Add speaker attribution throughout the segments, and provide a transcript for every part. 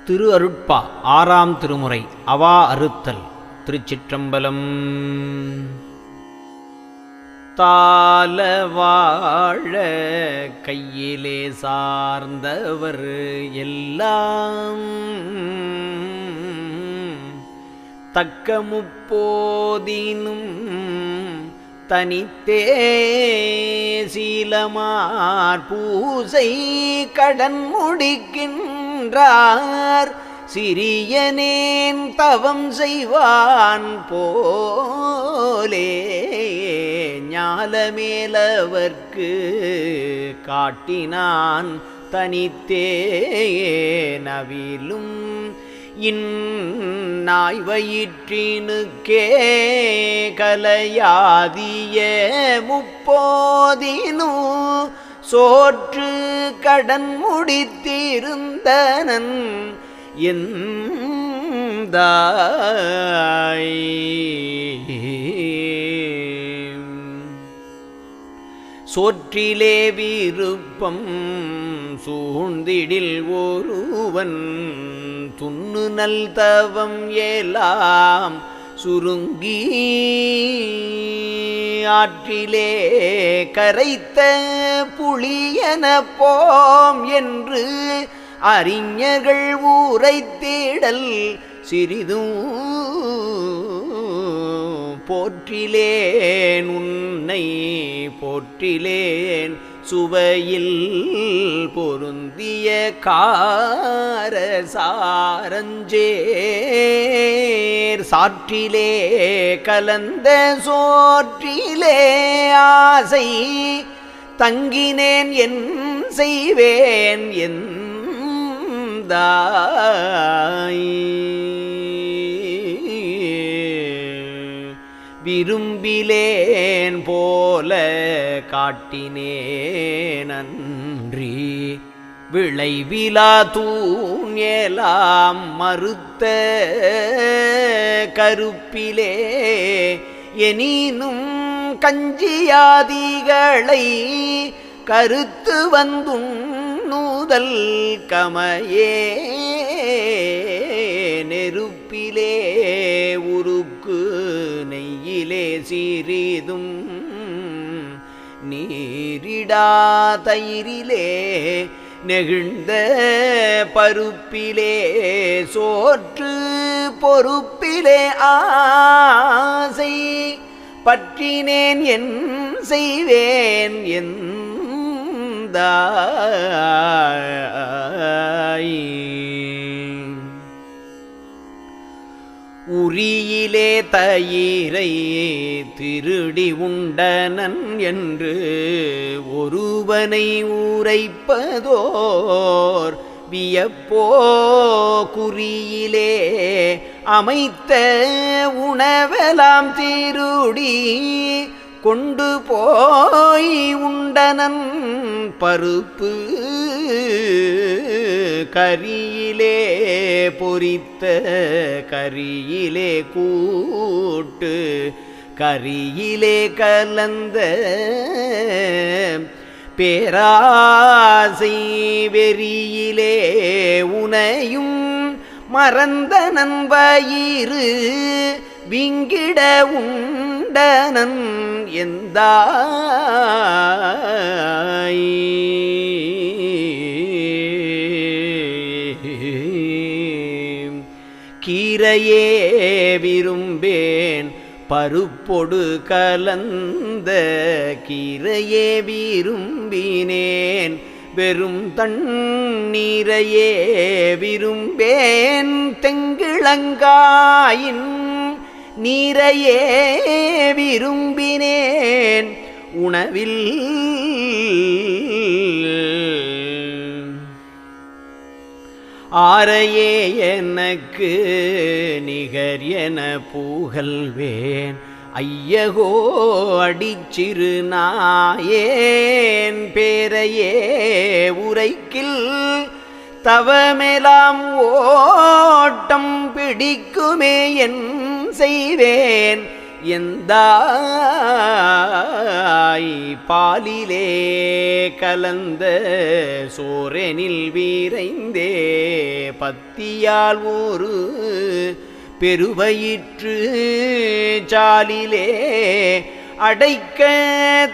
Speaker 1: திரு அருட்பா ஆறாம் திருமுறை அவா அறுத்தல். திருச்சிற்றம்பலம். தாள வாழ கையிலே சார்ந்தவர் எல்லாம் தக்க முப்போதினும் தனித்தே சீலமார் பூசை கடன் முடிக்கின்றார். சிறியனேன் தவம் செய்வான் போலே ஞாலமேலவர்க்கு காட்டினான் தனித்தே நவிலும் இந்நாய் வயிற்றினுக்கே கலையாதிய முப்போதினு சோற்று கடன் முடித்திருந்தனன் எந்தாய். சோற்றிலே விருப்பம் சூழ்ந்திடில் ஒருவன் துண்ணு நல் தவம் எல்லாம் சுருங்கி ஆற்றிலே கரைத்த புளியன போம் என்று அறிஞர்கள் ஊரைத்தேடல் சிறிதும் போற்றிலேன் உன்னை போற்றிலேன் சுவையில் பொருந்திய கார சாரஞ்சேர் சாற்றிலே கலந்த சோற்றிலே ஆசை தங்கினேன் என் செய்வேன் எந்தாய். விரும்பிலேன் போல காட்டினேன் அன்றி விளைவிலா தூண்யலாம் மறுத்த கருப்பிலே எனினும் கஞ்சியாதிகளை கருத்து வந்துண்ணுதல் கமையே நெருப்பிலே உருக்கு நெய்யிலே சிறிதும் நீரிடா தயிரிலே நெகிழ்ந்த பருப்பிலே சோற்று பொறுப்பிலே ஆசை பற்றினேன் என் செய்வேன் எந்தாய். உரியிலே தயிரை திருடி உண்டனன் என்று ஒருவனை உரைப்பதோர் வியப்போ குறியிலே அமைத்த உணவெல்லாம் திருடி கொண்டு போய் உண்டனன் பருப்பு கரியிலே பொரித்த கரியிலே கூட்டு கரியிலே கலந்த பேராசை வெறியிலே உனையும் மறந்த நன்வயிறு விங்கிட உண்டனன் எந்தாய். கீரையே விரும்பேன் பருப்பொடு கலந்த கீரையே விரும்பினேன் வெறும் தண்ணீரையே விரும்பேன் தெங்கிழங்காயின் நீரையே விரும்பினேன் உணவில் ஆரையே எனக்கு நிகர் என புகழ்வேன் ஐயகோ அடிச்சிறு நாயேன் பேரையே உரைக்கில் தவமெலாம் ஓட்டம் பிடிக்குமே என் செய்வேன் எந்தாய் பாலிலே கலந்த சோரெனில் வீரைந்தே பத்தியால் ஒரு பெருவயிற்று சாலிலே அடைக்க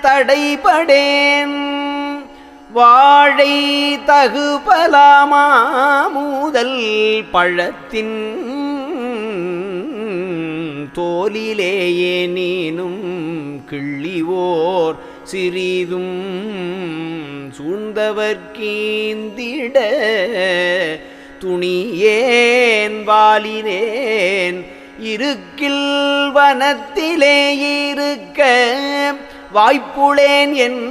Speaker 1: தடைபடேன் வாழை தகுபலாமா மூதல் பழத்தின் தோலிலேயே நீனும் கிள்ளிவோர் சிறிதும் சூழ்ந்தவர்கீந்திட துணியேன் வாலினேன் இருக்கில் வனத்திலே இருக்க வாய்ப்புளேன் என்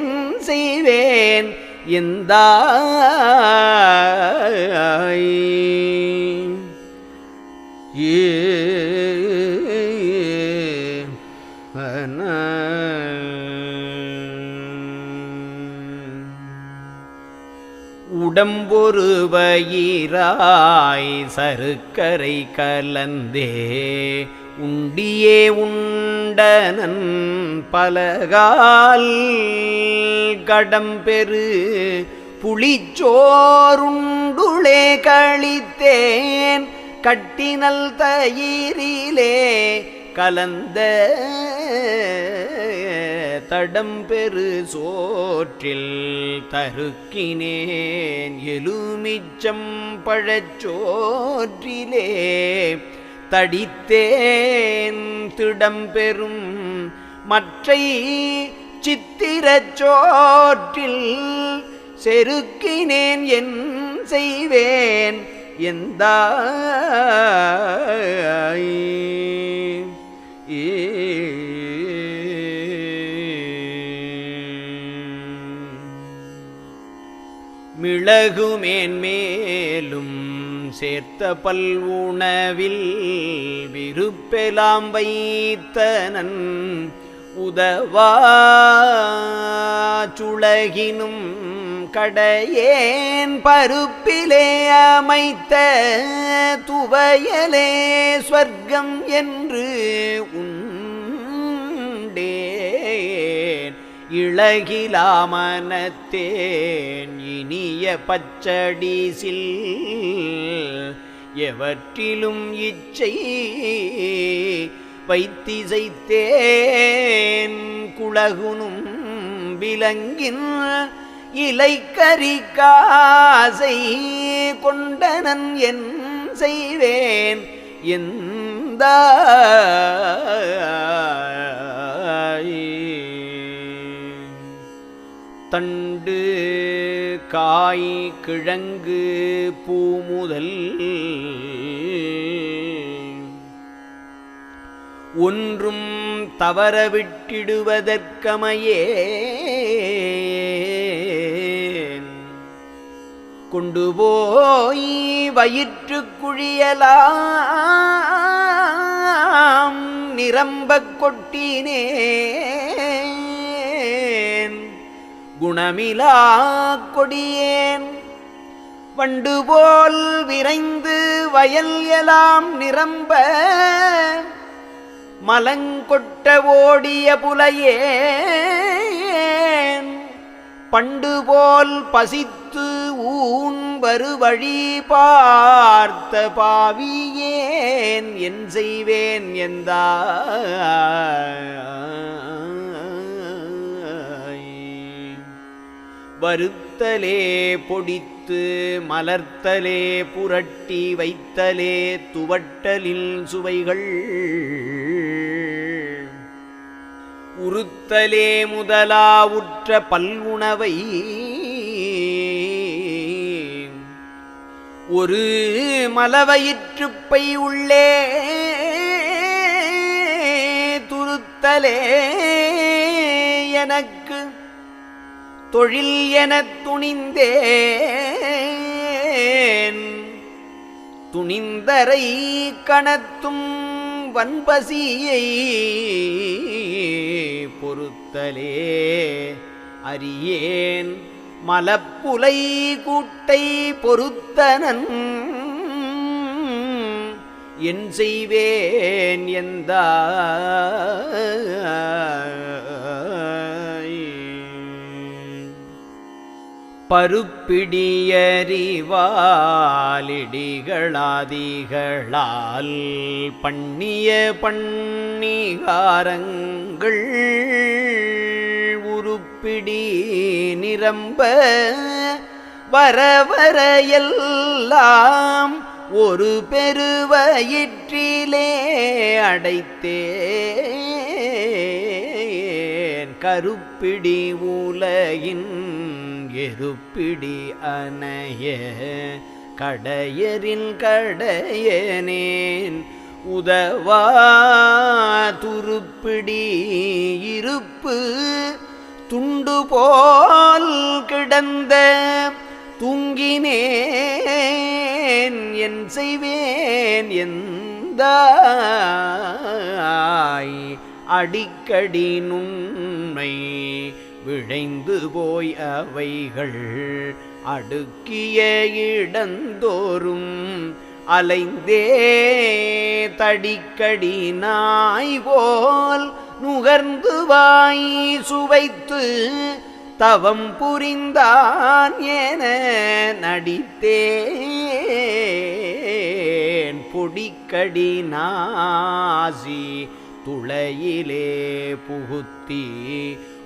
Speaker 1: செய்வேன் எந்தாய் உடம்பொரு வயிராய் சருக்கரை கலந்தே உண்டியே உண்டனன் பலகால் கடம்பெரு புளிச்சோருண்டுளே கழித்தேன் கட்டினல் தயிரிலே கலந்த தடம்பெரு சோற்றில் தருக்கினேன் எலுமிச்சம் பழச்சோற்றிலே தடித்தேன் திடம்பெரும் மற்றை சித்திரச்சோற்றில் செருக்கினேன் என் செய்வேன் எந்தாய் மிளகுமேன்மேலும் சேர்த்த பல்வுணவில் விருப்பெலாம் வைத்தனன் உதவா சுளகினும் கடையேன் பருப்பிலே அமைத்த துவையலே ஸ்வர்க்கம் என்று உண்டேன் இளகிலாமனத்தேன் இனிய பச்சடிசில் எவற்றிலும் இச்சை வைத்திசைத்தேன் குளகுனும் விலங்கின் இலைக்கறி காசை கொண்டனன் என் செய்வேன் எந்த தண்டு காய் கிழங்கு பூமுதல் ஒன்றும் தவற விட்டிடுவதற்கமையே கொண்டு போய் வயிற்று குழியலாம் நிரம்பக் கொட்டினேன் குணமிலா கொடியேன் வண்டு போல் விரைந்து வயல் எலாம் நிரம்ப மலங்கொட்ட ஓடிய புலையேன் பண்டுபோல் பசித்து ஊன் வருவழி பார்த்த பாவியேன் என் செய்வேன் எந்தாய் வருத்தலே பொடித்து மலர்த்தலே புரட்டி வைத்தலே துவட்டலில் சுவைகள் உறுத்தலே முதலா உற்ற பல்வுணவை ஒரு மலவயிற்றுப்பை உள்ளே துருத்தலே எனக்கு தொழில் எனத் துணிந்தேன் துணிந்தரை கணத்தும் வன்பசியை பொறுத்தலே அறியேன் மலப்புலை கூட்டை பொறுத்தனன் என் செய்வேன் பருப்பிடியறிவாலிடிகளாதிகளால் பண்ணிய பண்ணிகாரங்கள் உருப்பிடி நிரம்ப வர வர எல்லாம் ஒரு பெருவயிற்றிலே அடைத்தேன் கருப்பிடி உலகின் எருப்பிடி அணைய கடையரின் கடையனேன் உதவா துருப்பிடி இருப்பு துண்டு போல் கிடந்த தூங்கினேன் என் செய்வேன் எந்தாய் அடிக்கடி நுண்மை விழைந்து போய் அவைகள் அடுக்கிய இடந்தோறும் அலைந்தே தடிக்கடி நாய் போல் நுகர்ந்து வாய் சுவைத்து தவம் புரிந்தான் என நடித்தேன் பொடிக்கடி நாசி துளையிலே புகுத்தி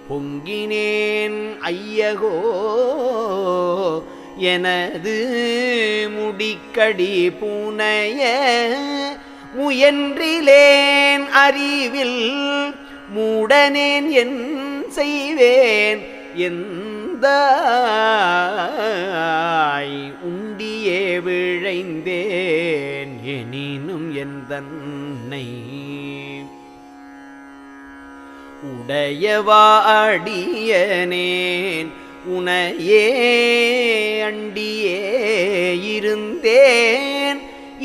Speaker 1: பொங்கினேன் ஐயகோ எனது முடிக்கடி பூனைய முயன்றிலேன் அறிவில் மூடனேன் என் செய்வேன் எந்தாய் உண்டியே விழைந்தேன் எனினும் எந்தன்னை உடையவா அடியனேன் உனையே அண்டியே இருந்தேன்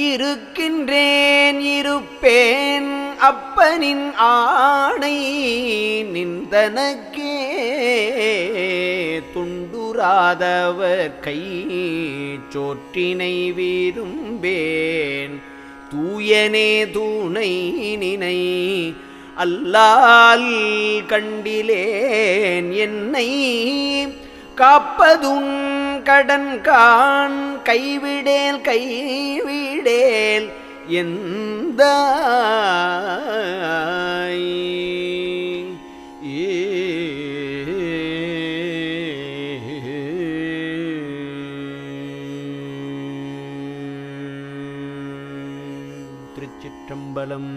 Speaker 1: இருக்கின்றேன் இருப்பேன் அப்பனின் ஆணை நின்றனக்கே துண்டுராதவர் கை சோற்றினை விரும்பேன் தூயனே துணை நினை அல்லால் கண்டிலேன் என்னை காப்பதுன் கடன் கான் கைவிடேல் கைவிடேல் எந்த திருச்சிற்றம்பலம்.